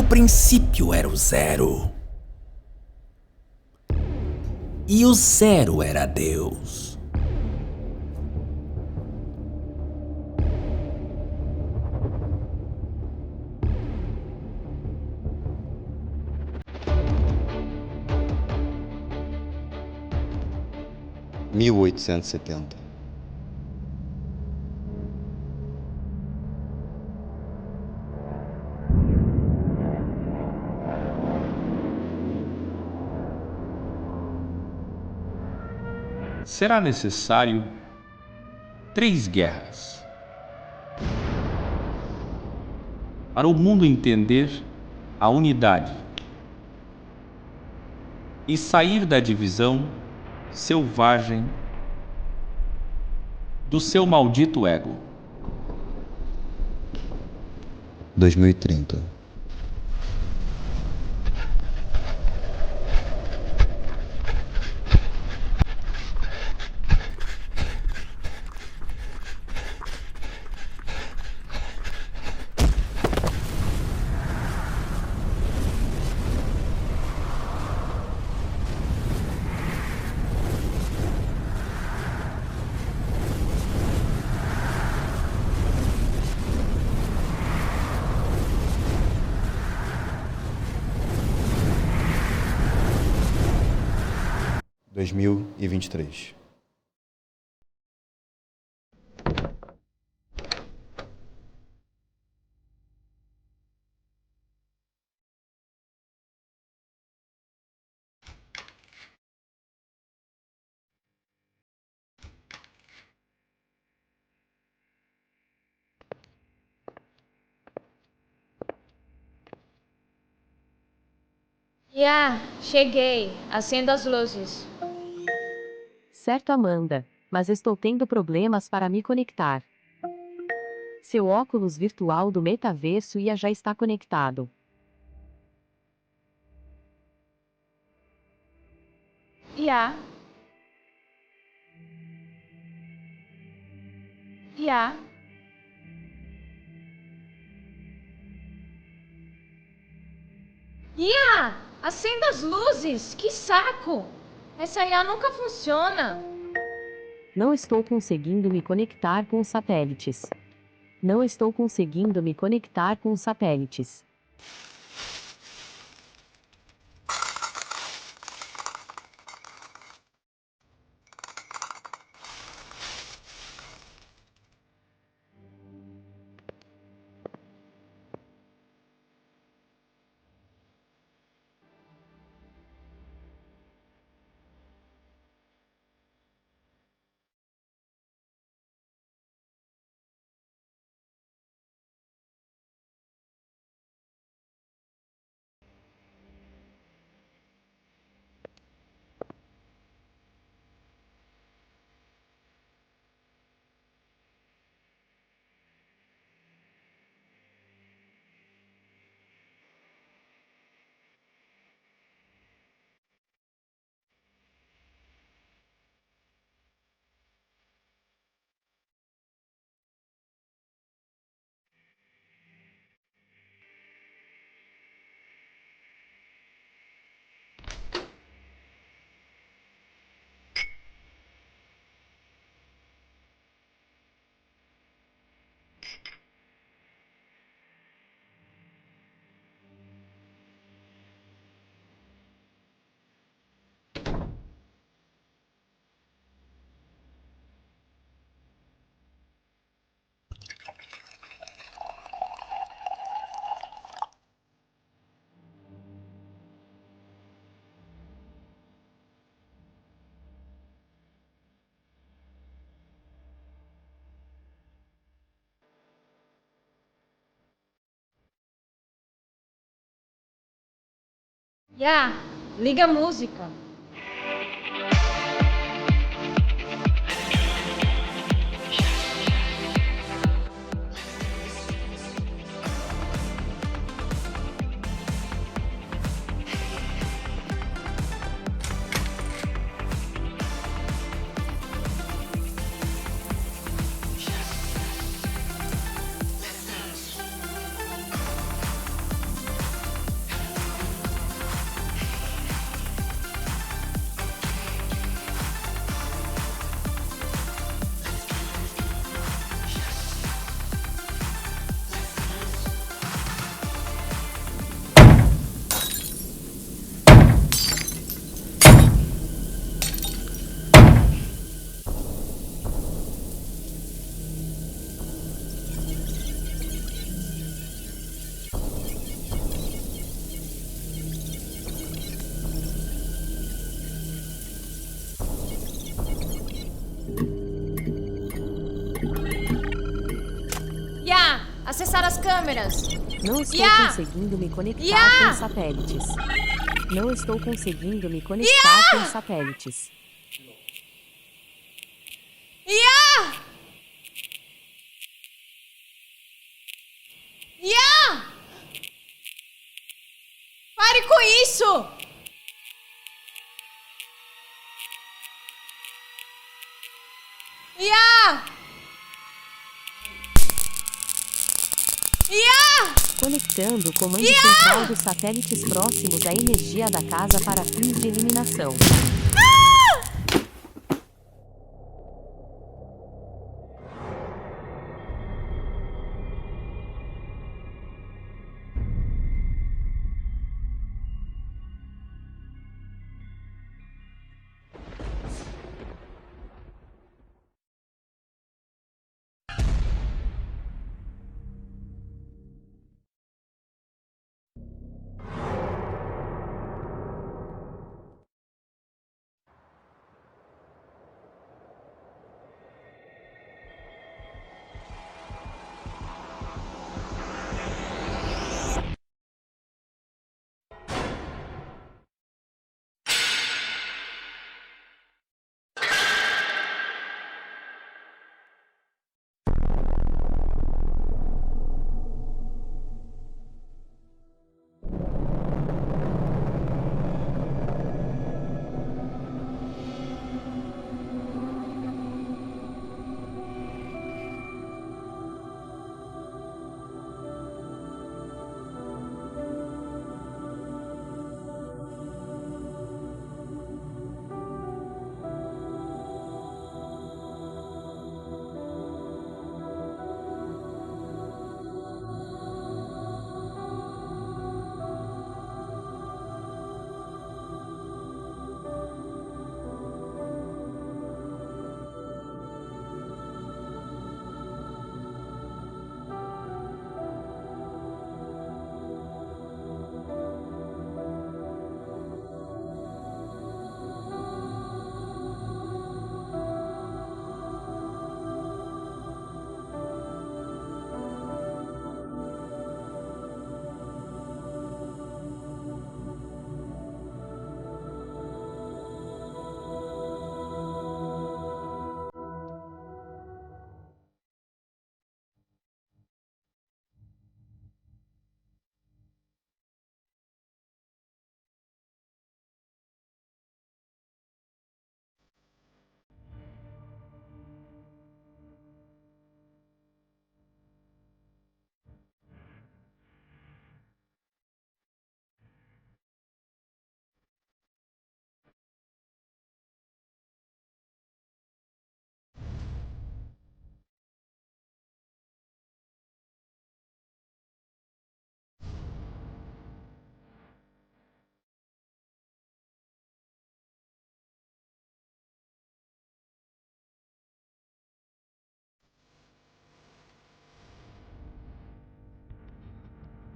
No princípio era o zero. E o zero era Deus. (1870). Será necessário 3 guerras para o mundo entender a unidade e sair da divisão selvagem do seu maldito ego. 2030. (2023). Cheguei. Acenda as luzes. Certo, Amanda, mas estou tendo problemas para me conectar. Seu óculos virtual do metaverso já está conectado. Ya. Acenda as luzes. Que saco. Essa IA nunca funciona. Não estou conseguindo me conectar com os satélites. Não estou conseguindo me conectar com os satélites. Liga a música. Acessar as câmeras. Não estou Ya! conseguindo me conectar Ya! com satélites. Não estou conseguindo me conectar com satélites. Ya! Ya! Pare com isso! Ya! Ya! Conectando o comando central dos satélites próximos à energia da casa para fins de eliminação.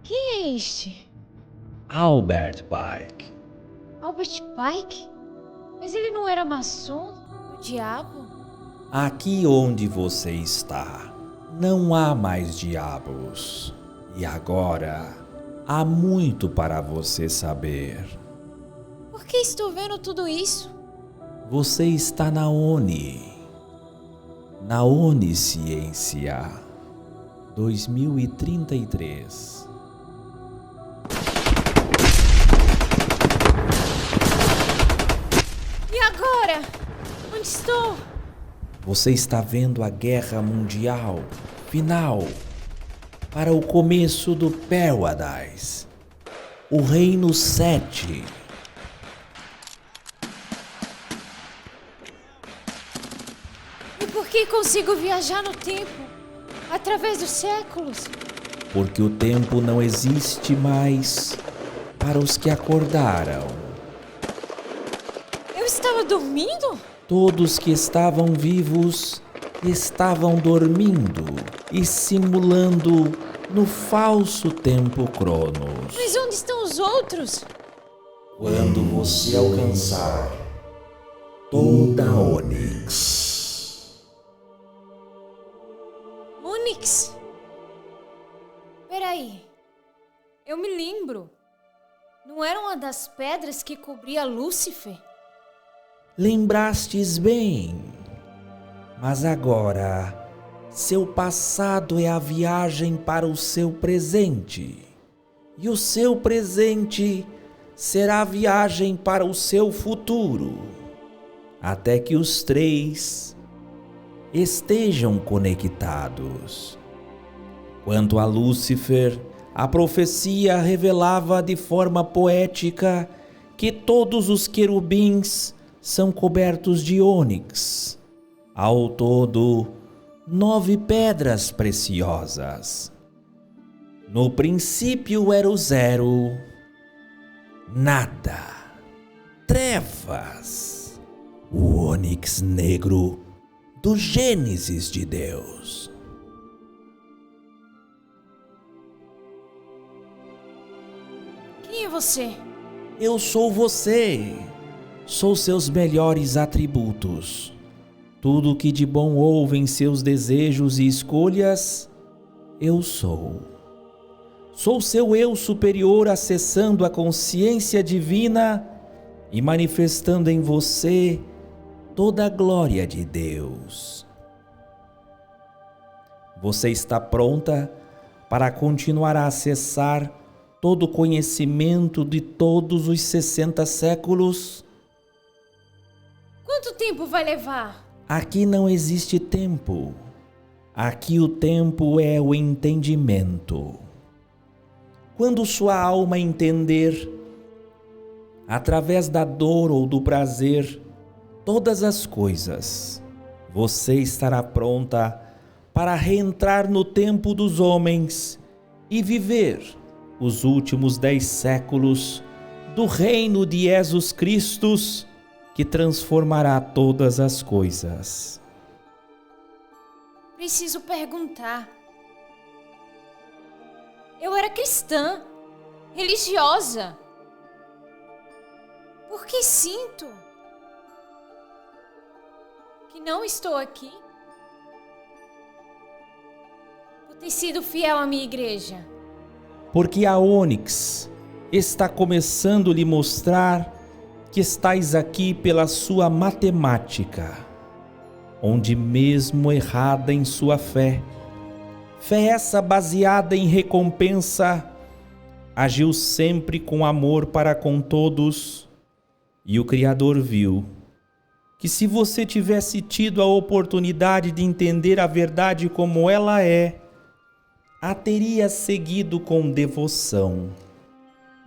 Quem é este? Albert Pike. Albert Pike? Mas ele não era maçom? O diabo? Aqui onde você está, não há mais diabos. E agora, há muito para você saber. Por que estou vendo tudo isso? Você está na ONI. Na Onisciência 2033. E agora? Onde estou? Você está vendo a Guerra Mundial final para o começo do Paradise, o Reino 7. E por que consigo viajar no tempo? Através dos séculos? Porque o tempo não existe mais para os que acordaram. Eu estava dormindo? Todos que estavam vivos estavam dormindo e simulando no falso tempo Cronos. Mas onde estão os outros? Quando você alcançar toda Onyx. Onyx? Peraí. Eu me lembro. Não era uma das pedras que cobria Lúcifer? Lembrastes bem. Mas agora, seu passado é a viagem para o seu presente. E o seu presente será a viagem para o seu futuro. Até que os três estejam conectados. Quanto a Lúcifer, a profecia revelava de forma poética que todos os querubins são cobertos de ônix. Ao todo, 9 pedras preciosas. No princípio era o zero, nada, trevas, o ônix negro do Gênesis de Deus. Quem é você? Eu sou você. Sou seus melhores atributos. Tudo que de bom houve em seus desejos e escolhas, eu sou. Sou seu eu superior acessando a consciência divina e manifestando em você toda a glória de Deus. Você está pronta para continuar a acessar todo o conhecimento de todos os 60 séculos? Quanto tempo vai levar? Aqui não existe tempo. Aqui o tempo é o entendimento. Quando sua alma entender, através da dor ou do prazer, todas as coisas, você estará pronta para reentrar no tempo dos homens e viver os últimos 10 séculos do reino de Jesus Cristo, que transformará todas as coisas. Preciso perguntar. Eu era cristã, religiosa. Por que sinto que não estou aqui? Por ter sido fiel à minha igreja. Porque a ônix está começando a lhe mostrar que estais aqui pela sua matemática, onde mesmo errada em sua fé essa baseada em recompensa, agiu sempre com amor para com todos, e o Criador viu que se você tivesse tido a oportunidade de entender a verdade como ela é, a teria seguido com devoção,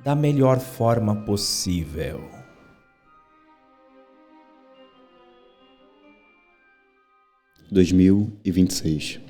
da melhor forma possível. – 2026.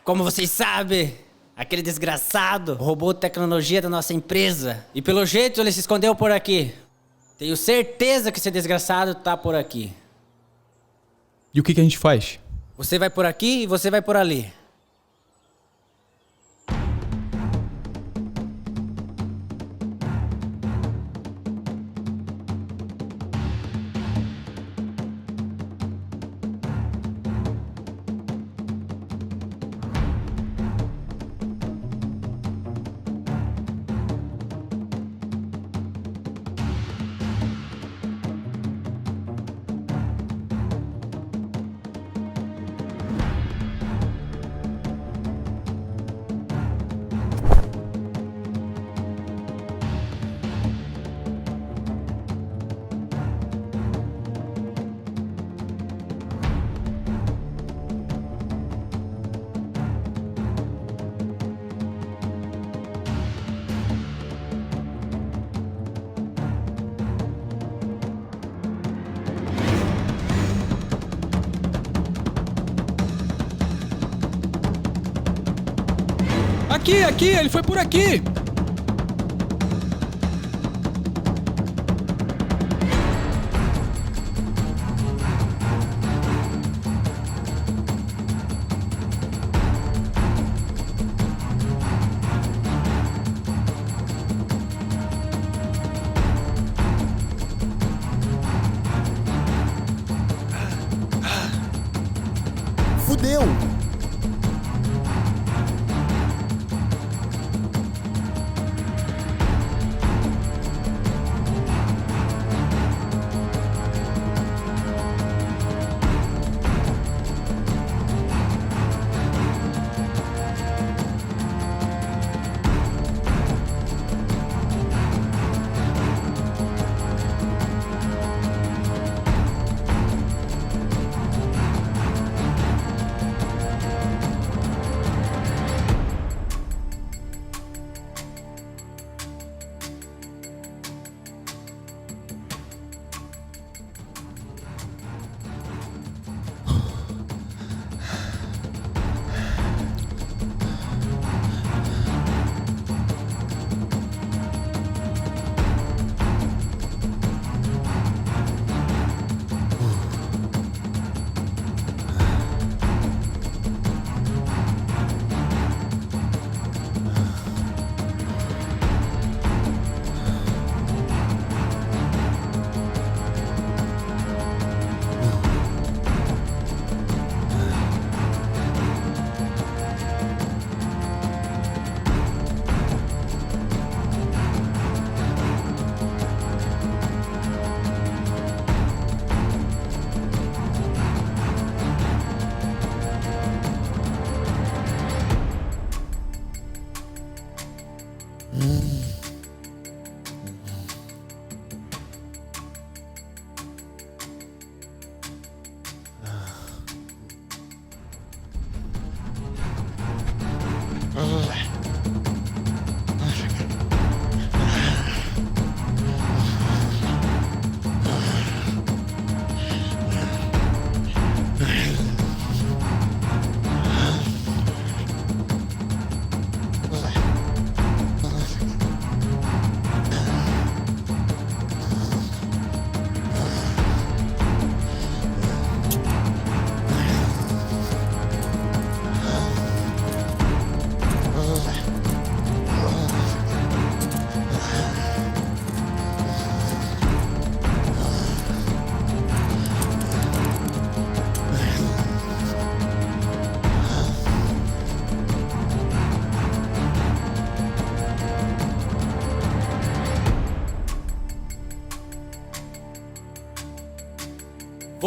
Como vocês sabem, aquele desgraçado roubou tecnologia da nossa empresa. E pelo jeito ele se escondeu por aqui. Tenho certeza que esse desgraçado tá por aqui. E o que a gente faz? Você vai por aqui e você vai por ali. aqui, ele foi por aqui. Fudeu!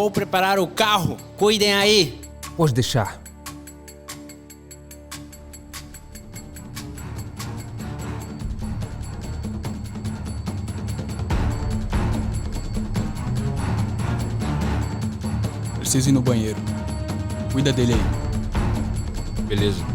Vou preparar o carro. Cuidem aí. Pode deixar. Preciso ir no banheiro. Cuida dele aí. Beleza.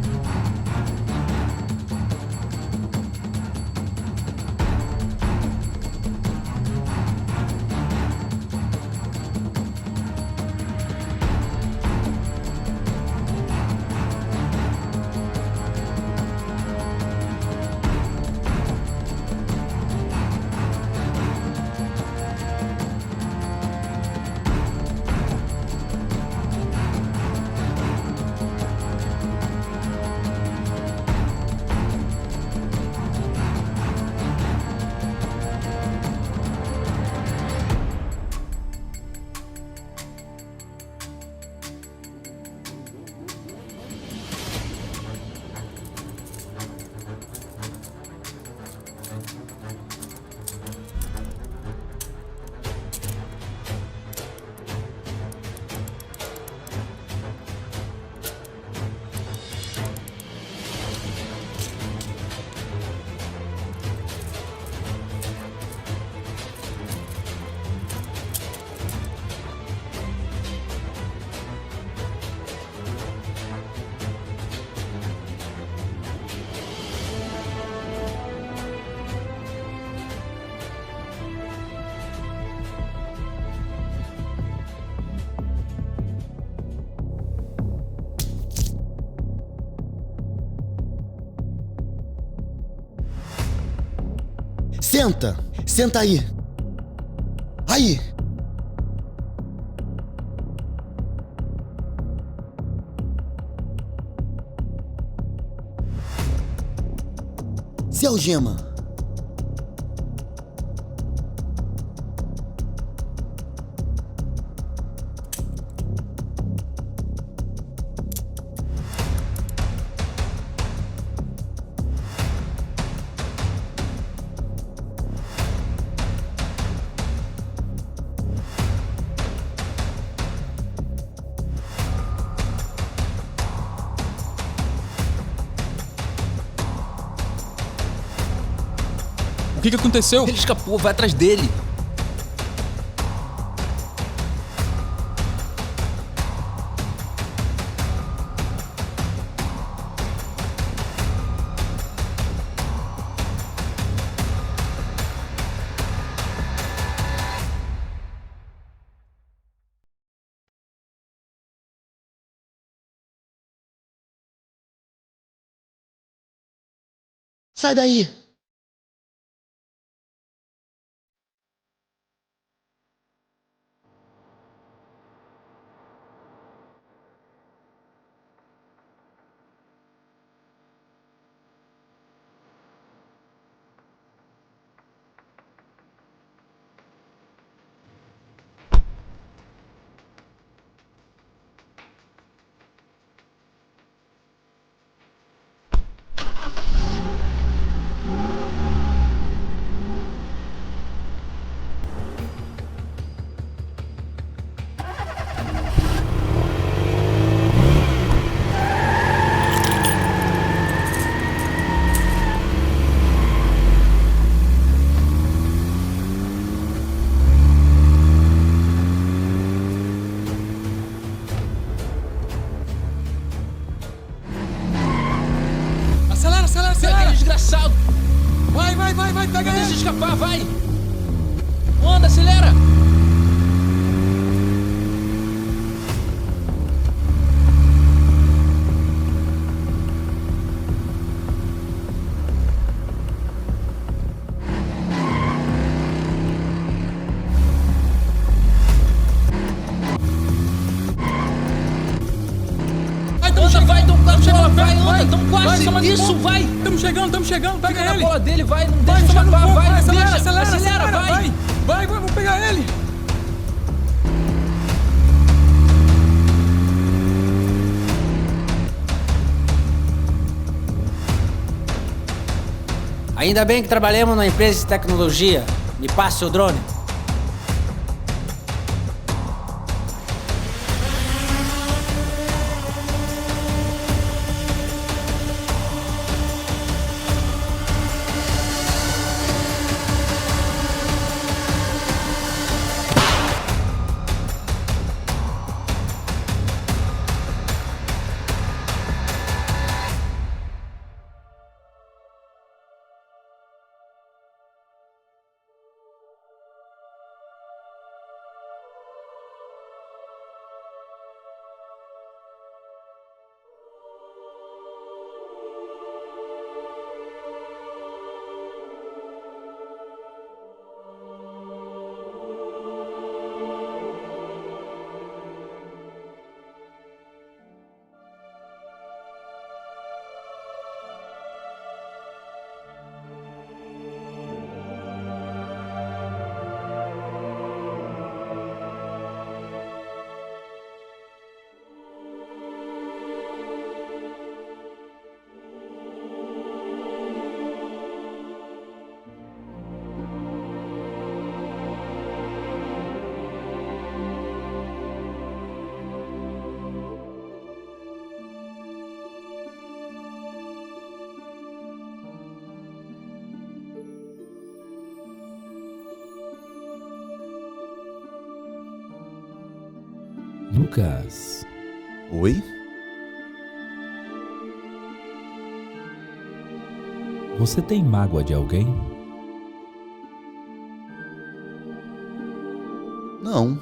Senta! Senta aí! Aí! Se algema! O que aconteceu? Ele escapou, vai atrás dele. Sai daí! Desgraçado! Vai, pega Deixa ele! escapar, vai! Anda, acelera! Vai, então chega lá, vai, anda, tão quase, isso, vai! Estamos chegando, pega Fica na ele! bola dele, vai, não Vai, deixa toma no escapar, fogo, vai, não acelera, deixa, acelera, vai! Vai, vamos pegar ele! Ainda bem que trabalhamos na empresa de tecnologia. Me passe o drone. Lucas, Oi? você tem mágoa de alguém? Não.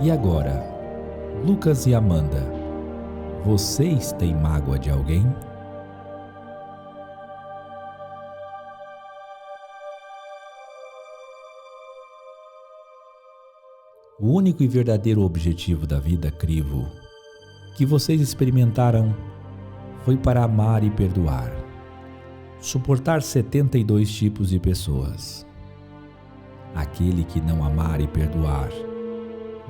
E agora, Lucas e Amanda, vocês têm mágoa de alguém? O único e verdadeiro objetivo da vida, crivo, que vocês experimentaram foi para amar e perdoar, suportar 72 tipos de pessoas. Aquele que não amar e perdoar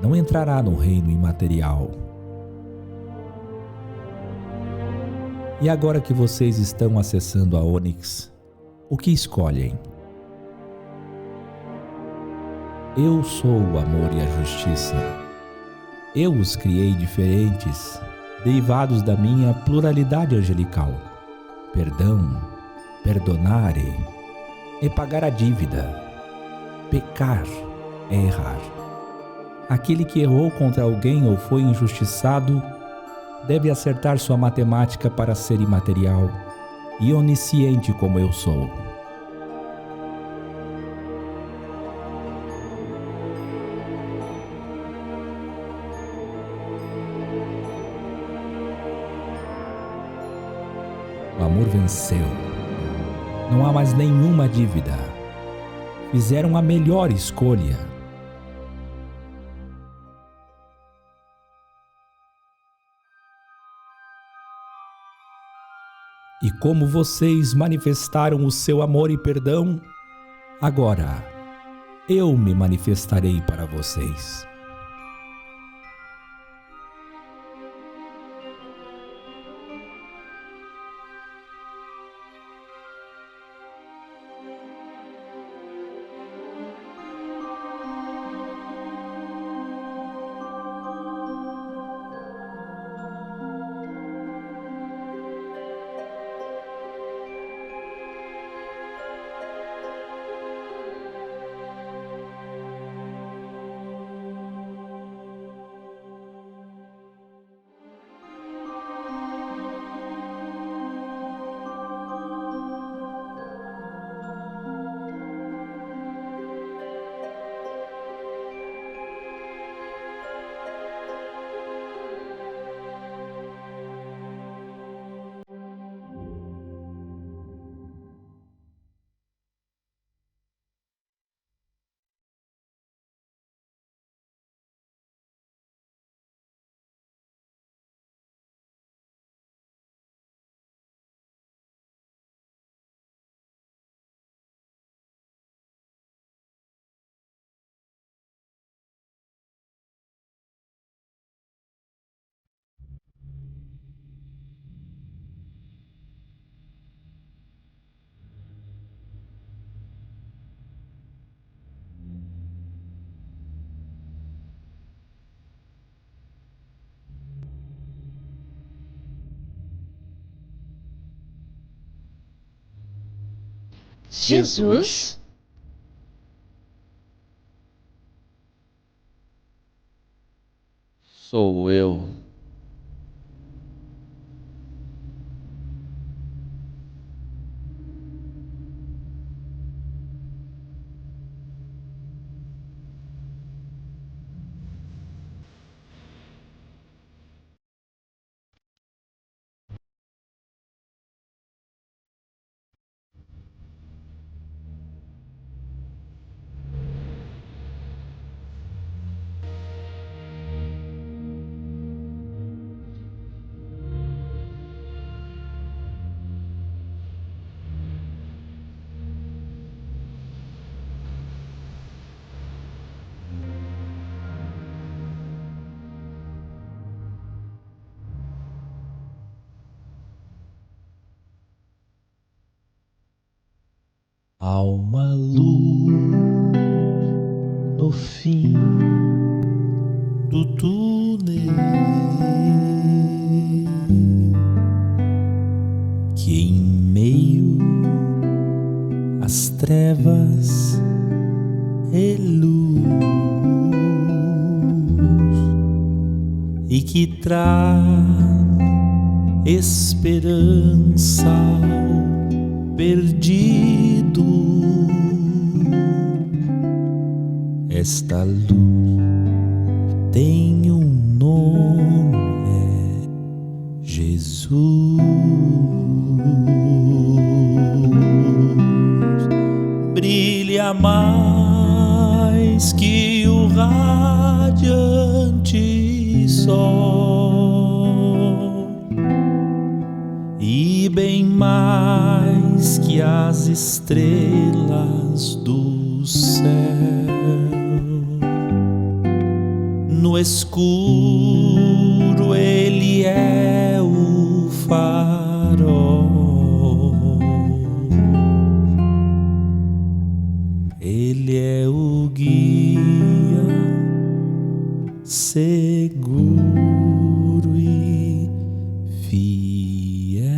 não entrará no reino imaterial. E agora que vocês estão acessando a Ônix, o que escolhem? Eu sou o amor e a justiça. Eu os criei diferentes, derivados da minha pluralidade angelical. Perdão, perdonare é pagar a dívida. Pecar é errar. Aquele que errou contra alguém ou foi injustiçado deve acertar sua matemática para ser imaterial e onisciente como eu sou. O amor venceu. Não há mais nenhuma dívida. Fizeram a melhor escolha. E como vocês manifestaram o seu amor e perdão, agora eu me manifestarei para vocês. Jesus? Sou eu. Há uma luz no fim do túnel que em meio às trevas é luz e que traz esperança ao perdido. Esta luz tem um nome, é Jesus. Brilha mais que o radiante sol e bem mais que as estrelas do céu. No escuro ele é o farol, ele é o guia seguro e fiel.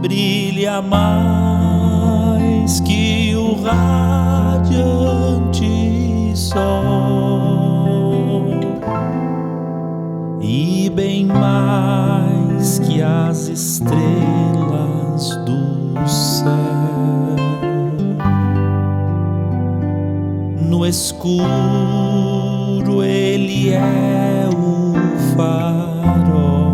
Brilha mais que o radiante sol e bem mais que as estrelas do céu. No escuro ele é o farol,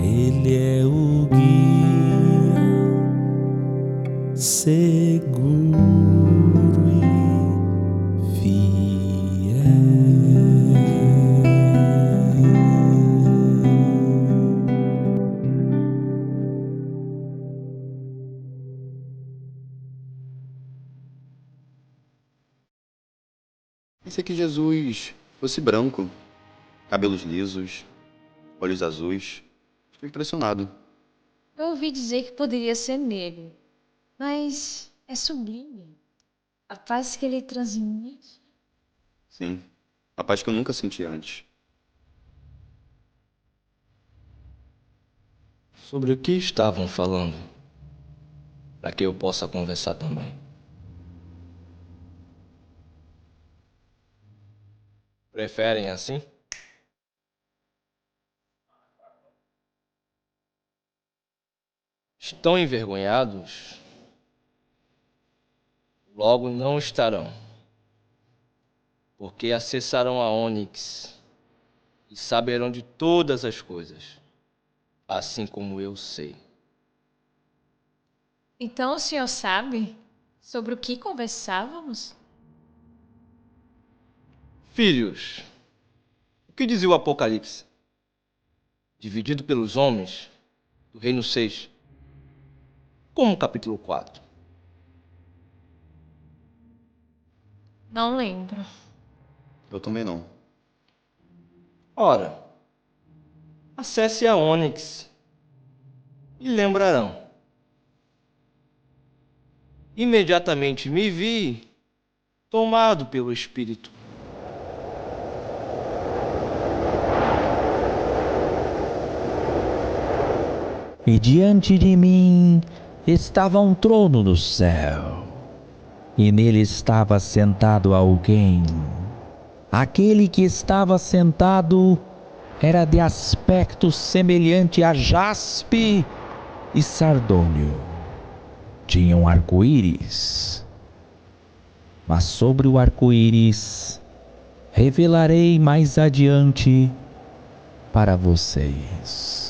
ele é o guia seguro e fiel. Pensei que Jesus fosse branco, cabelos lisos, olhos azuis. Fiquei impressionado. Eu ouvi dizer que poderia ser negro, mas é sublime. A paz que ele transmite. Sim, a paz que eu nunca senti antes. Sobre o que estavam falando? Para que eu possa conversar também. Preferem assim? Estão envergonhados? Logo não estarão, porque acessarão a Ônix e saberão de todas as coisas, assim como eu sei. Então o senhor sabe sobre o que conversávamos? Filhos, o que dizia o Apocalipse? Dividido pelos homens, do reino 6, como o capítulo 4. Não lembro. Eu também não. Ora, acesse a Ônix e lembrarão. Imediatamente me vi tomado pelo Espírito. E diante de mim estava um trono no céu, e nele estava sentado alguém. Aquele que estava sentado era de aspecto semelhante a jaspe e sardônio. Tinha um arco-íris, mas sobre o arco-íris revelarei mais adiante para vocês.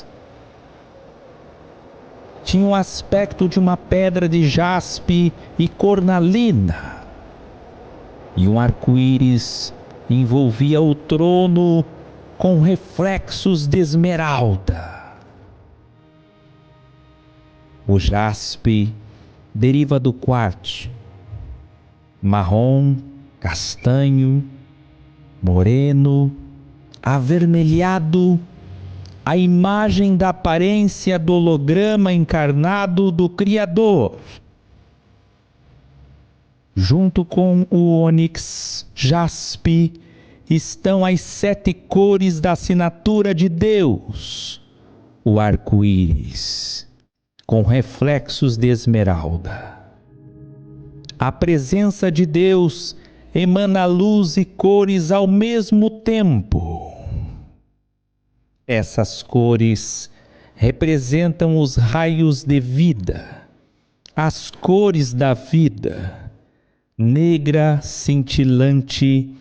Tinha o aspecto de uma pedra de jaspe e cornalina, e um arco-íris envolvia o trono com reflexos de esmeralda. O jaspe deriva do quartzo, marrom, castanho, moreno, avermelhado, a imagem da aparência do holograma encarnado do Criador. Junto com o ônix, jaspe, estão as 7 cores da assinatura de Deus, o arco-íris, com reflexos de esmeralda. A presença de Deus emana luz e cores ao mesmo tempo. Essas cores representam os raios de vida, as cores da vida: negra, cintilante,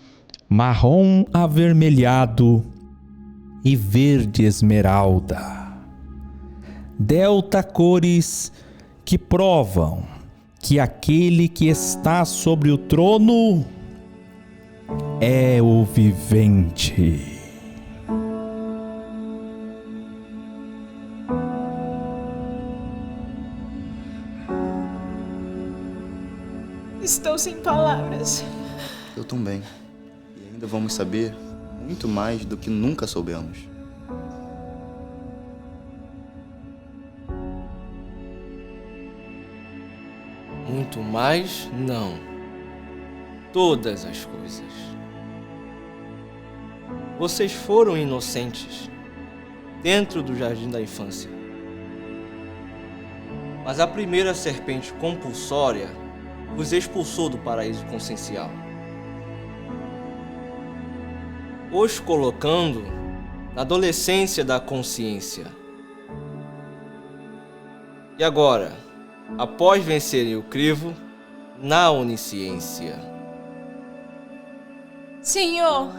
marrom avermelhado e verde esmeralda. Delta cores que provam que aquele que está sobre o trono é o vivente. Estou sem palavras. Eu também. E ainda vamos saber muito mais do que nunca soubemos. Muito mais, não. Todas as coisas. Vocês foram inocentes dentro do jardim da infância. Mas a primeira serpente compulsória vos expulsou do paraíso consciencial, os colocando na adolescência da consciência. E agora, após vencerem o crivo, na onisciência. Senhor,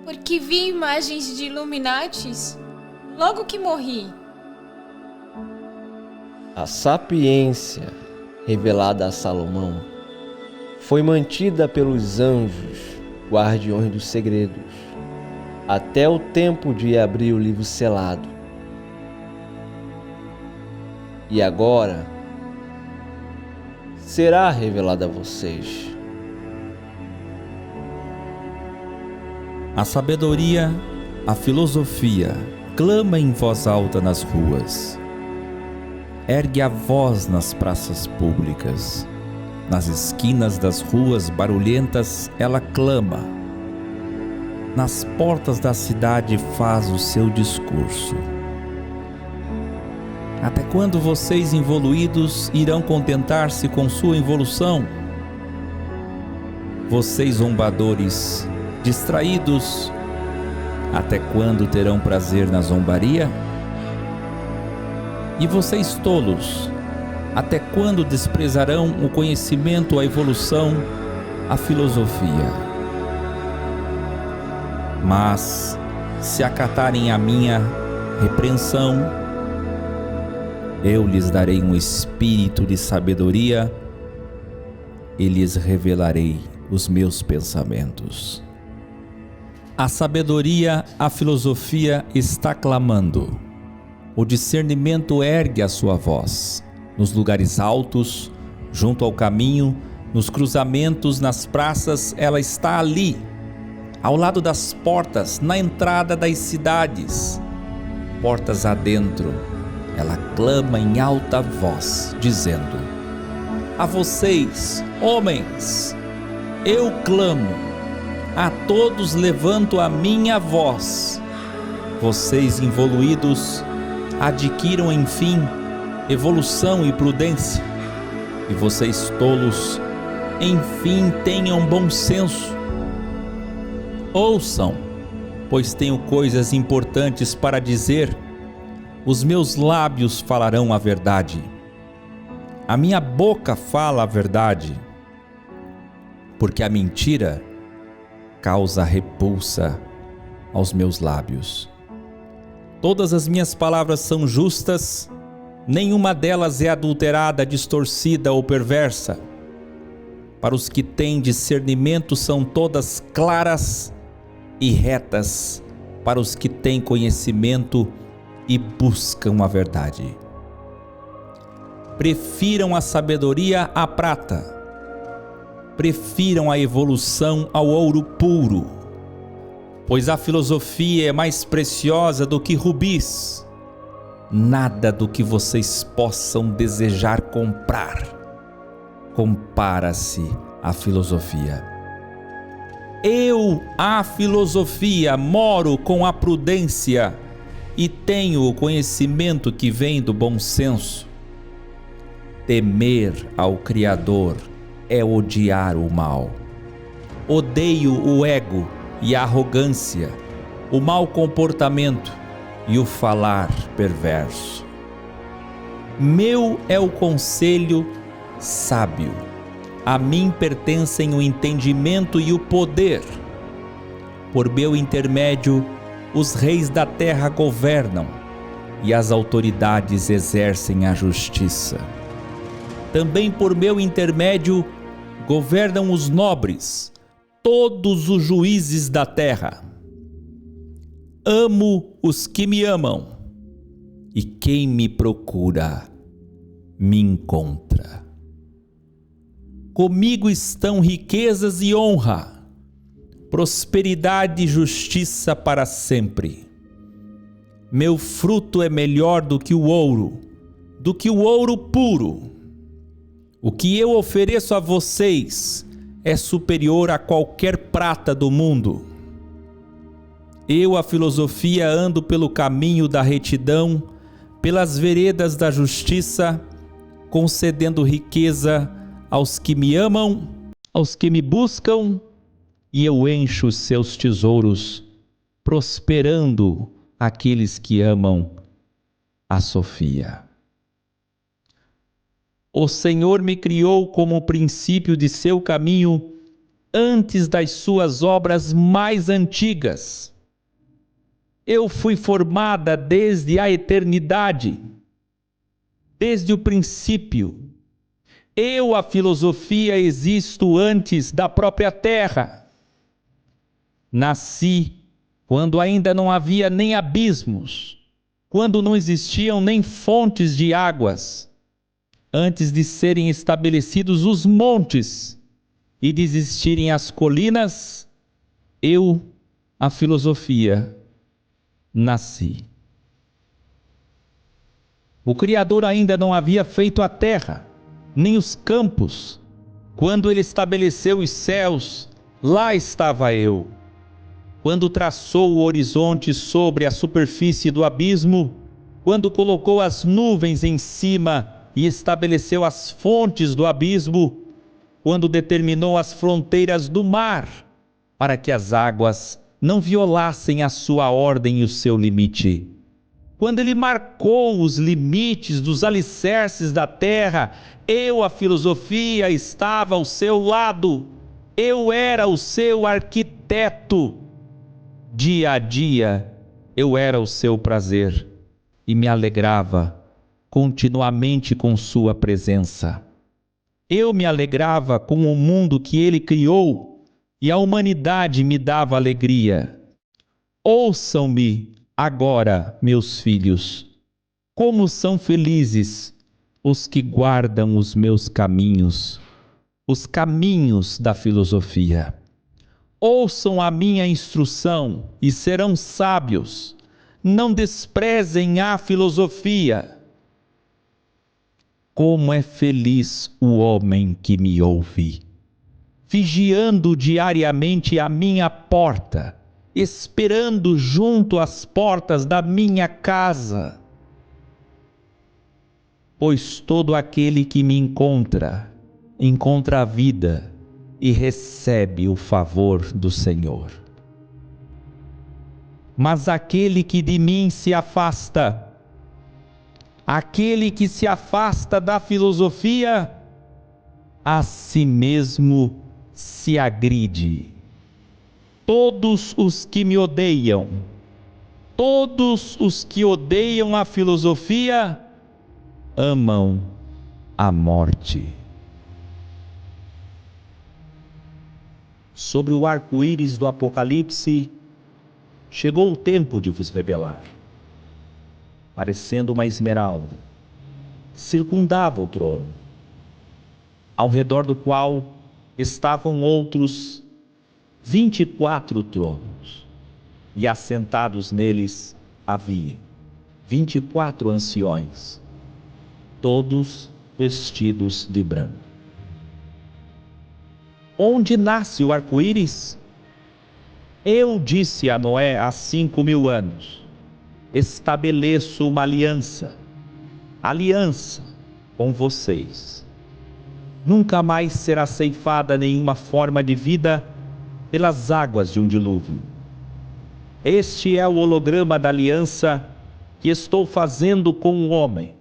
porque vi imagens de Illuminatis logo que morri. A sapiência revelada a Salomão foi mantida pelos anjos, guardiões dos segredos, até o tempo de abrir o livro selado. E agora será revelada a vocês. A sabedoria, a filosofia, clama em voz alta nas ruas. Ergue a voz nas praças públicas. Nas esquinas das ruas barulhentas ela clama. Nas portas da cidade faz o seu discurso. Até quando vocês involuídos irão contentar-se com sua involução? Vocês zombadores, distraídos, até quando terão prazer na zombaria? E vocês tolos, até quando desprezarão o conhecimento, a evolução, a filosofia? Mas, se acatarem a minha repreensão, eu lhes darei um espírito de sabedoria e lhes revelarei os meus pensamentos. A sabedoria, a filosofia está clamando. O discernimento ergue a sua voz. Nos lugares altos, junto ao caminho, nos cruzamentos, nas praças, ela está ali. Ao lado das portas, na entrada das cidades. Portas adentro, ela clama em alta voz, dizendo: a vocês, homens, eu clamo, a todos levanto a minha voz. Vocês involuídos, adquiram enfim evolução e prudência, e vocês tolos, enfim tenham bom senso. Ouçam, pois tenho coisas importantes para dizer. Os meus lábios falarão a verdade. A minha boca fala a verdade, porque a mentira causa repulsa aos meus lábios. Todas as minhas palavras são justas, nenhuma delas é adulterada, distorcida ou perversa. Para os que têm discernimento são todas claras e retas, para os que têm conhecimento e buscam a verdade. Prefiram a sabedoria à prata, prefiram a evolução ao ouro puro, pois a filosofia é mais preciosa do que rubis. Nada do que vocês possam desejar comprar compara-se à filosofia. Eu, a filosofia, moro com a prudência e tenho o conhecimento que vem do bom senso. Temer ao Criador é odiar o mal. Odeio o ego e a arrogância, o mau comportamento e o falar perverso. Meu é o conselho sábio. A mim pertencem o entendimento e o poder. Por meu intermédio, os reis da terra governam e as autoridades exercem a justiça. Também por meu intermédio, governam os nobres, todos os juízes da terra. Amo os que me amam, e quem me procura, me encontra. Comigo estão riquezas e honra, prosperidade e justiça para sempre. Meu fruto é melhor do que o ouro puro. O que eu ofereço a vocês é superior a qualquer prata do mundo. Eu, a filosofia, ando pelo caminho da retidão, pelas veredas da justiça, concedendo riqueza aos que me amam, aos que me buscam, e eu encho os seus tesouros, prosperando aqueles que amam a Sofia. O Senhor me criou como o princípio de seu caminho, antes das suas obras mais antigas. Eu fui formada desde a eternidade, desde o princípio. Eu, a filosofia, existo antes da própria terra. Nasci quando ainda não havia nem abismos, quando não existiam nem fontes de águas, antes de serem estabelecidos os montes e de existirem as colinas, eu, a filosofia, nasci. O Criador ainda não havia feito a terra, nem os campos. Quando ele estabeleceu os céus, lá estava eu. Quando traçou o horizonte sobre a superfície do abismo, quando colocou as nuvens em cima e estabeleceu as fontes do abismo, quando determinou as fronteiras do mar, para que as águas não violassem a sua ordem e o seu limite. Quando ele marcou os limites dos alicerces da terra, eu, a filosofia, estava ao seu lado. Eu era o seu arquiteto. Dia a dia, eu era o seu prazer e me alegrava continuamente com sua presença. Eu me alegrava com o mundo que ele criou e a humanidade me dava alegria. Ouçam-me agora, meus filhos, como são felizes os que guardam os meus caminhos, os caminhos da filosofia. Ouçam a minha instrução e serão sábios. Não desprezem a filosofia. Como é feliz o homem que me ouve, vigiando diariamente a minha porta, esperando junto às portas da minha casa. Pois todo aquele que me encontra a vida e recebe o favor do Senhor. Mas aquele que de mim se afasta, aquele que se afasta da filosofia, a si mesmo se agride. Todos os que me odeiam, todos os que odeiam a filosofia, amam a morte. Sobre o arco-íris do Apocalipse, chegou o tempo de vos revelar. Parecendo uma esmeralda, circundava o trono, ao redor do qual estavam outros 24 tronos, e assentados neles havia 24 anciões, todos vestidos de branco. Onde nasce o arco-íris? Eu disse a Noé há 5.000 anos, estabeleço uma aliança com vocês. nunca mais será ceifada nenhuma forma de vida pelas águas de um dilúvio. Este é o holograma da aliança que estou fazendo com o homem.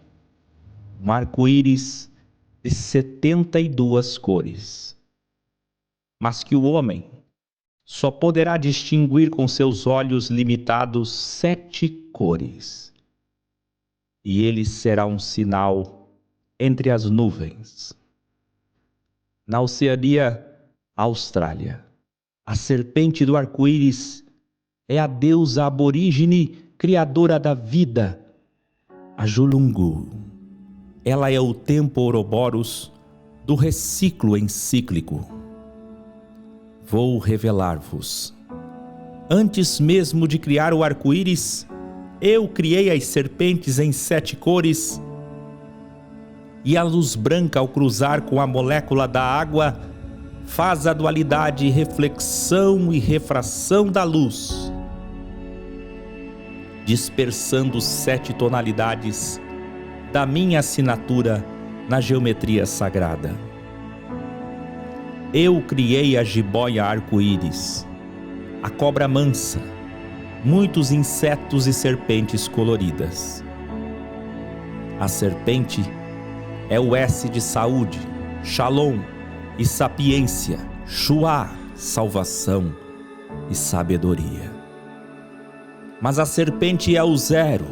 Um arco-íris de 72 cores. Mas que o homem só poderá distinguir com seus olhos limitados 7 cores. E ele será um sinal entre as nuvens. Na Oceania, Austrália, a serpente do arco-íris é a deusa aborígene criadora da vida, a Julungu. Ela é o tempo Ouroboros do reciclo encíclico. Vou revelar-vos. Antes mesmo de criar o arco-íris, eu criei as serpentes em 7 cores, e a luz branca, ao cruzar com a molécula da água, faz a dualidade reflexão e refração da luz, dispersando 7 tonalidades da minha assinatura na geometria sagrada. Eu criei a jiboia arco-íris, a cobra mansa, muitos insetos e serpentes coloridas. A serpente é o S de saúde, Shalom e sapiência, Shuá, salvação e sabedoria. Mas a serpente é o 0,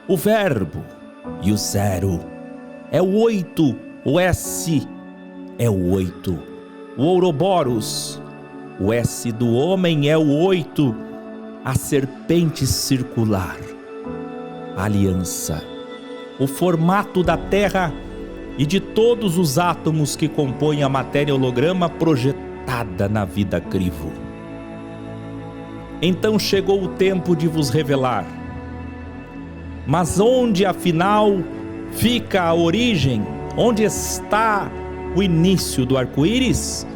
o verbo, e o 0 é o 8, o S é o 8, o Ouroboros, o S do homem é o 8, a serpente circular, a aliança, o formato da Terra e de todos os átomos que compõem a matéria holograma projetada na vida crivo. Então chegou o tempo de vos revelar. Mas onde afinal fica a origem? Onde está o início do arco-íris?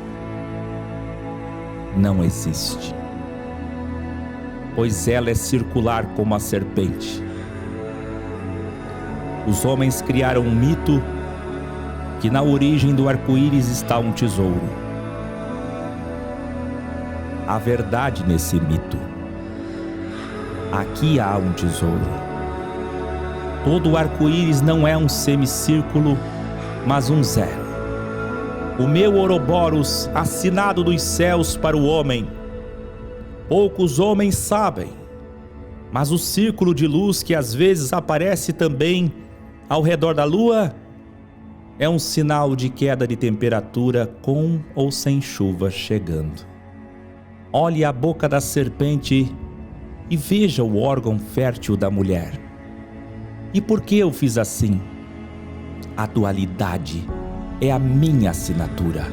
Não existe. Pois ela é circular como a serpente. Os homens criaram um mito que na origem do arco-íris está um tesouro. Há verdade nesse mito. Aqui há um tesouro. Todo o arco-íris não é um semicírculo, mas um 0. O meu Ouroboros, assinado dos céus para o homem. Poucos homens sabem, mas o círculo de luz que às vezes aparece também ao redor da lua é um sinal de queda de temperatura com ou sem chuva chegando. Olhe a boca da serpente e veja o órgão fértil da mulher. E por que eu fiz assim? A dualidade é a minha assinatura,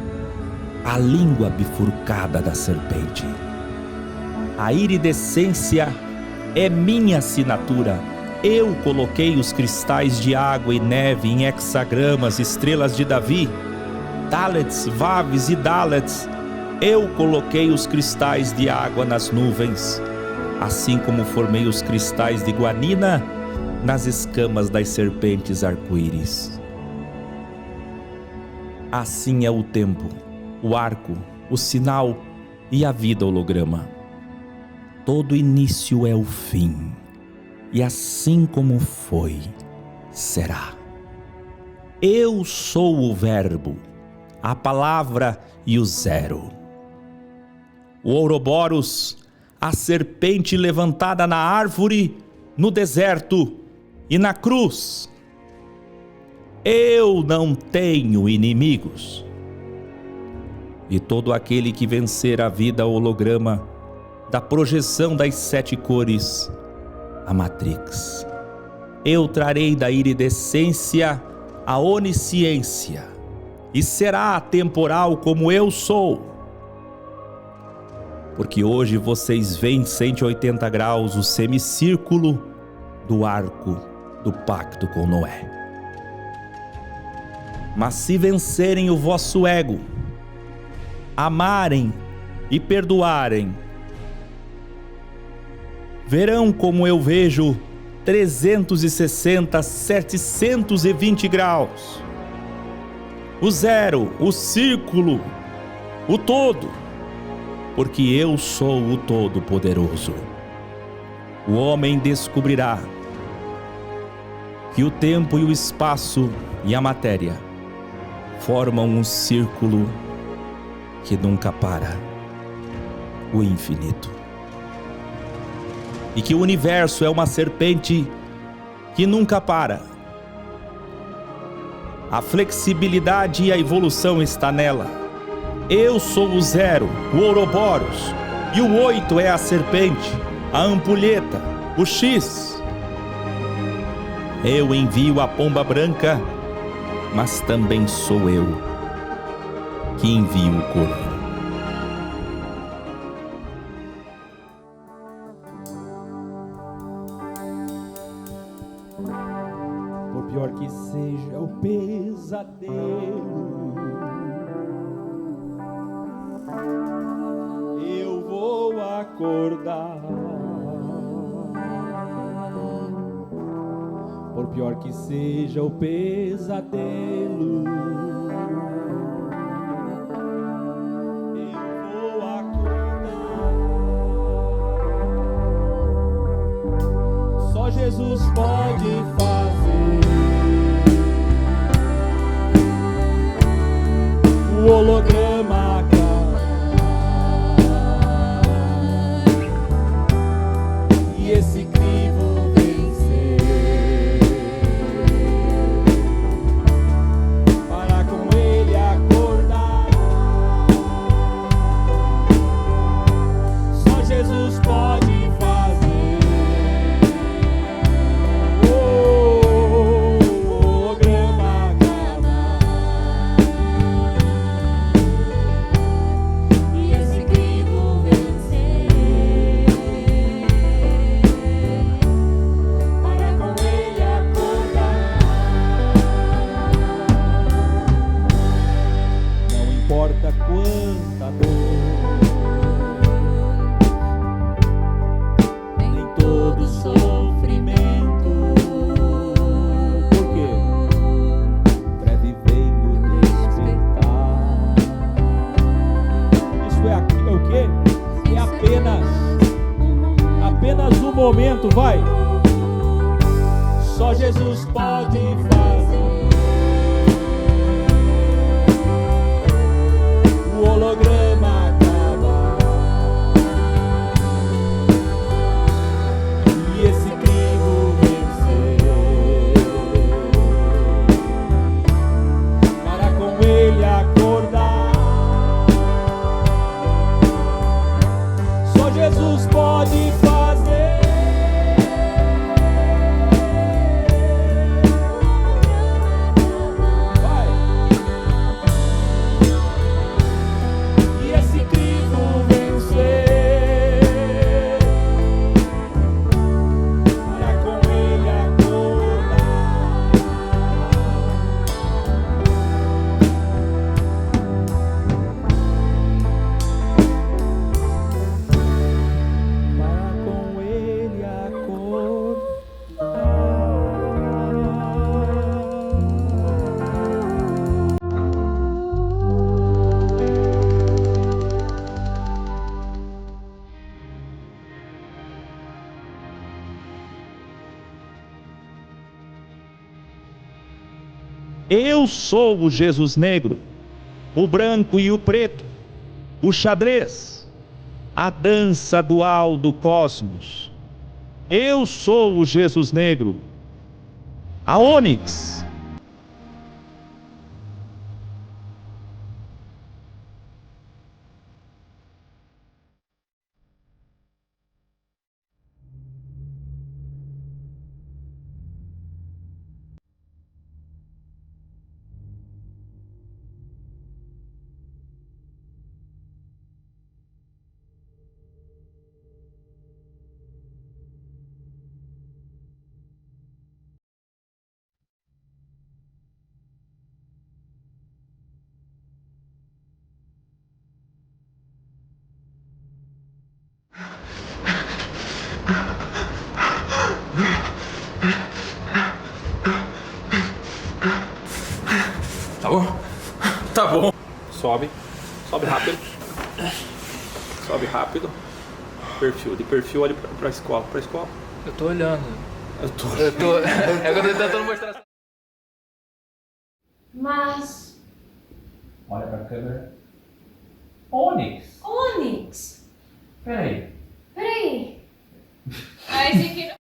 a língua bifurcada da serpente. A iridescência é minha assinatura. Eu coloquei os cristais de água e neve em hexagramas, estrelas de Davi, Dalets, Vaves e Dalets. Eu coloquei os cristais de água nas nuvens, assim como formei os cristais de guanina nas escamas das serpentes arco-íris. Assim é o tempo, o arco, o sinal e a vida holograma. Todo início é o fim, e assim como foi, será. Eu sou o verbo, a palavra e o 0. O Ouroboros, a serpente levantada na árvore, no deserto e na cruz. Eu não tenho inimigos. E todo aquele que vencer a vida holograma da projeção das 7 cores, a Matrix, eu trarei da iridescência a onisciência, e será atemporal como eu sou. Porque hoje vocês veem 180 graus o semicírculo do arco do pacto com Noé. Mas se vencerem o vosso ego, amarem e perdoarem, verão como eu vejo 360, 720 graus. o zero, o círculo, o todo, porque eu sou o Todo-Poderoso. O homem descobrirá que o tempo e o espaço e a matéria formam um círculo que nunca para, o infinito. E que o universo é uma serpente que nunca para. A flexibilidade e a evolução está nela. Eu sou o zero, o Ouroboros, e o 8 é a serpente, a ampulheta, o X. Eu envio a pomba branca, mas também sou eu que envio o corvo. Por pior que seja o pesadelo, eu vou acordar. Por pior que seja o pesadelo, eu vou acordar. Só Jesus pode fazer o holograma acabar e esse crivo vencer, para com ele acordar. Só Jesus pode fazer o holograma acabar e esse crivo vencer, para com ele acordar. Não importa quanta dor, nem todo sofrimento, porque breve vem o despertar. Isso é o quê? É apenas um momento, vai. Só Jesus pode fazer o holograma acabar e esse crivo vencer, para com ele acordar. Só Jesus pode fazer vai. E esse crivo vencer, para com ele acordar. Para com ele Eu sou o Jesus negro, o branco e o preto, o xadrez, a dança dual do cosmos. Eu sou o Jesus negro, a ônix. Tá bom? sobe. Sobe rápido. Sobe rápido. Perfil. De perfil, olha pra escola. Pra escola. Eu tô olhando. Eu tô. É que eu tô tentando mostrar. Mas... Olha pra câmera. Onyx. Onyx? Peraí. Ah, esse aqui não...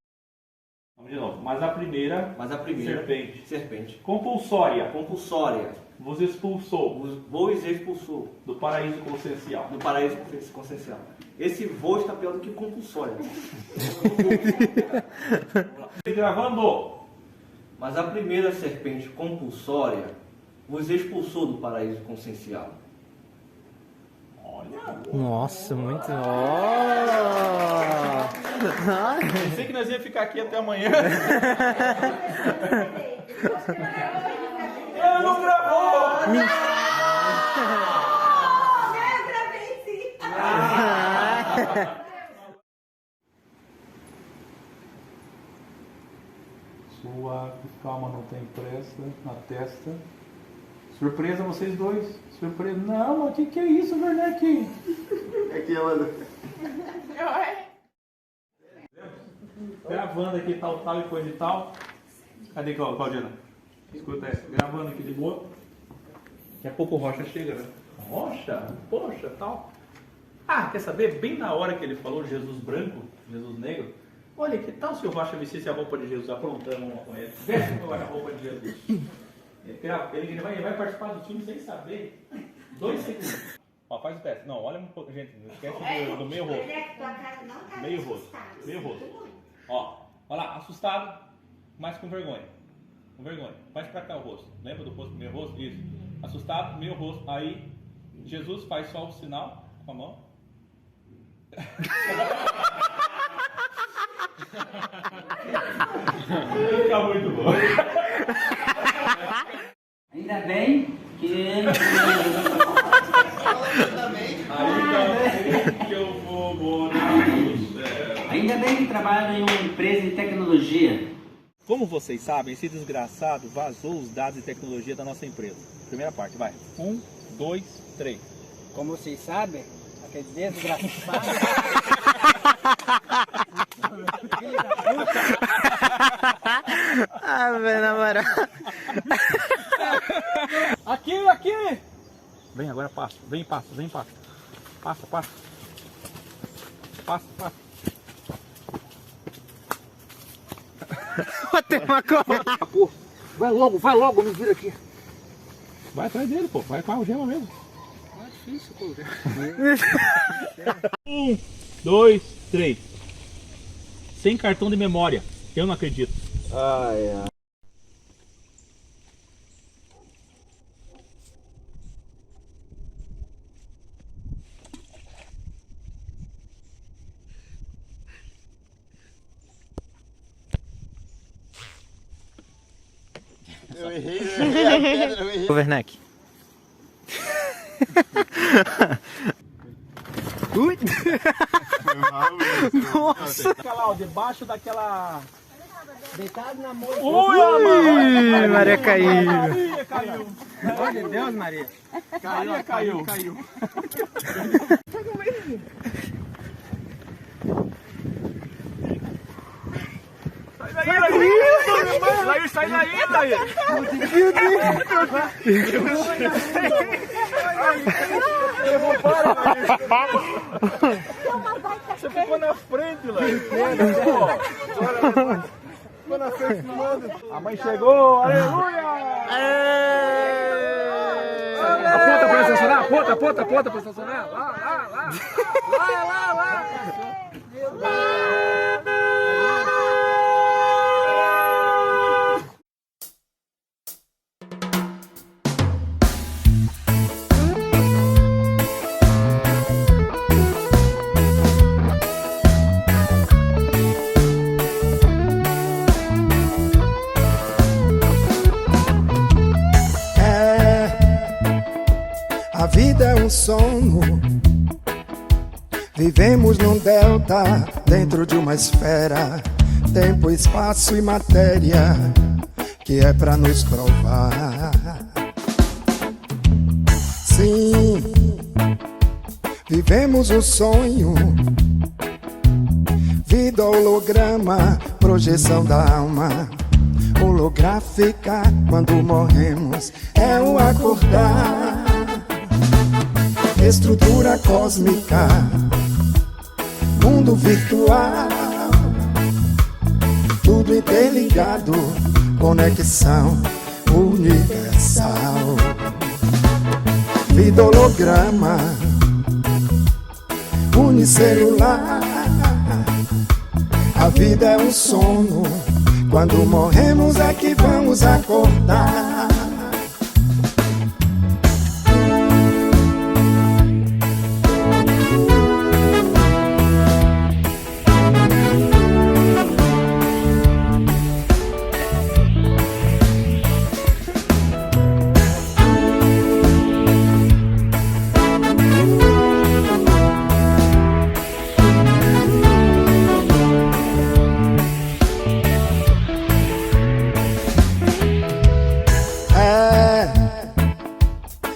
Vamos de novo. Mas a primeira. Serpente. Serpente. Compulsória. Compulsória. Vos expulsou. Vos expulsou. Do paraíso consciencial. Do paraíso consciencial. Esse voo está pior do que compulsória. Gravando. Mas a primeira serpente compulsória vos expulsou do paraíso consciencial. Olha. Nossa, muito. Pensei que nós ia ficar aqui até amanhã. Eu não gravou! Suave, calma, não tem pressa, na testa. Surpresa vocês dois. Surpresa. Não, mas o que é isso, Werneck? É que ela... Gravando aqui tal e coisa e tal. Cadê Claudina? Escuta essa. Gravando aqui de boa. Daqui a pouco o Rocha chega, né? Rocha? Poxa, tal. Ah, quer saber? Bem na hora que ele falou de Jesus branco, Jesus negro, olha, que tal se o Rocha vestisse a roupa de Jesus? Aprontando uma com ele. Veste a roupa de Jesus. Ele vai participar do filme sem saber. 2 segundos. Ó, faz o teste. Não, olha um pouco, gente. Não esquece do meio rosto. Meio rosto. Meio rosto. Ó, olha lá, assustado, mas com vergonha. Com vergonha. Faz pra cá o rosto. Lembra do rosto, meio rosto? Isso. Assustado, meio rosto. Aí, Jesus faz só o sinal com a mão. Fica muito bom. Ainda bem que... Ainda bem que trabalho em uma empresa de tecnologia. Como vocês sabem, esse desgraçado vazou os dados de tecnologia da nossa empresa. Primeira parte, vai. 1, 2, 3. Como vocês sabem, aquele desgraçado... Ah, velho, na moral. Aqui! Vem, agora passa. Vem, passa. Passa. Tem uma coisa. Vai logo, me vira aqui. Vai atrás dele, pô. Vai com a algema mesmo. É difícil, pô. 1, 2, 3. Sem cartão de memória. Eu não acredito. Ai. Eu errei a pedra, eu errei. Ô, Werneck. Ui! Nossa! Fica lá, ó, debaixo daquela... Deitado na moita. Ui, Maria caiu. Maria caiu. Olha Deus, Maria. Caiu. Sai daí! Meu Deus! Você ficou na frente, lá. Ficou na frente filmando. A mãe chegou, aleluia! Aponta pra estacionar, aponta pra estacionar. Lá. A vida é um sonho. Vivemos num delta, dentro de uma esfera. Tempo, espaço e matéria, que é pra nos provar. Sim, Vivemos o sonho, vida holograma, projeção da alma. Holográfica, quando morremos, é o acordar. Estrutura cósmica, mundo virtual, tudo interligado, conexão universal. Vida holograma, unicelular. A vida é um sono, quando morremos é que vamos acordar.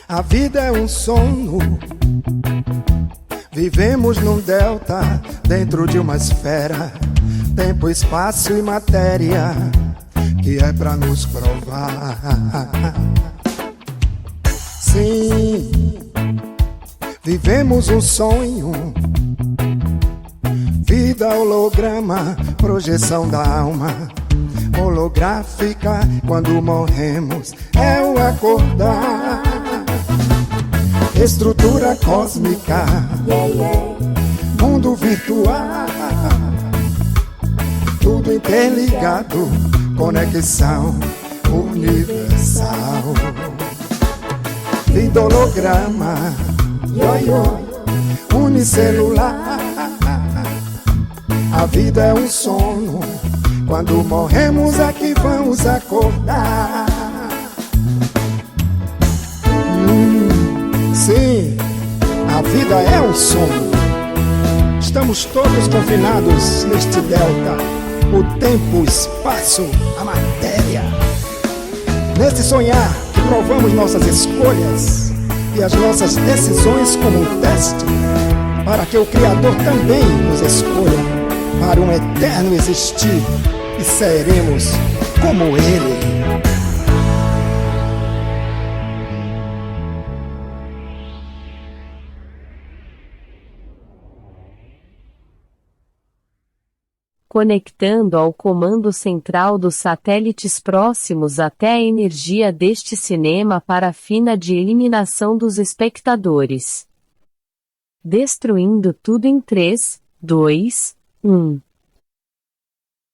A vida é um sono, vivemos num delta, dentro de uma esfera, tempo, espaço e matéria, que é pra nos provar. Sim, vivemos um sonho, vida holograma, projeção da alma. Holográfica, quando morremos, é o acordar. Estrutura cósmica, mundo virtual, tudo interligado, conexão universal. Vida holograma, unicelular. A vida é um sono, quando morremos é que vamos acordar. Sim, a vida é um sono. Estamos todos confinados neste delta, o tempo, o espaço, a matéria. Neste sonhar que provamos nossas escolhas e as nossas decisões como um teste, para que o Criador também nos escolha para um eterno existir, e seremos como Ele. Conectando ao comando central dos satélites próximos até a energia deste cinema para a fina de eliminação dos espectadores. Destruindo tudo em 3, 2, 1.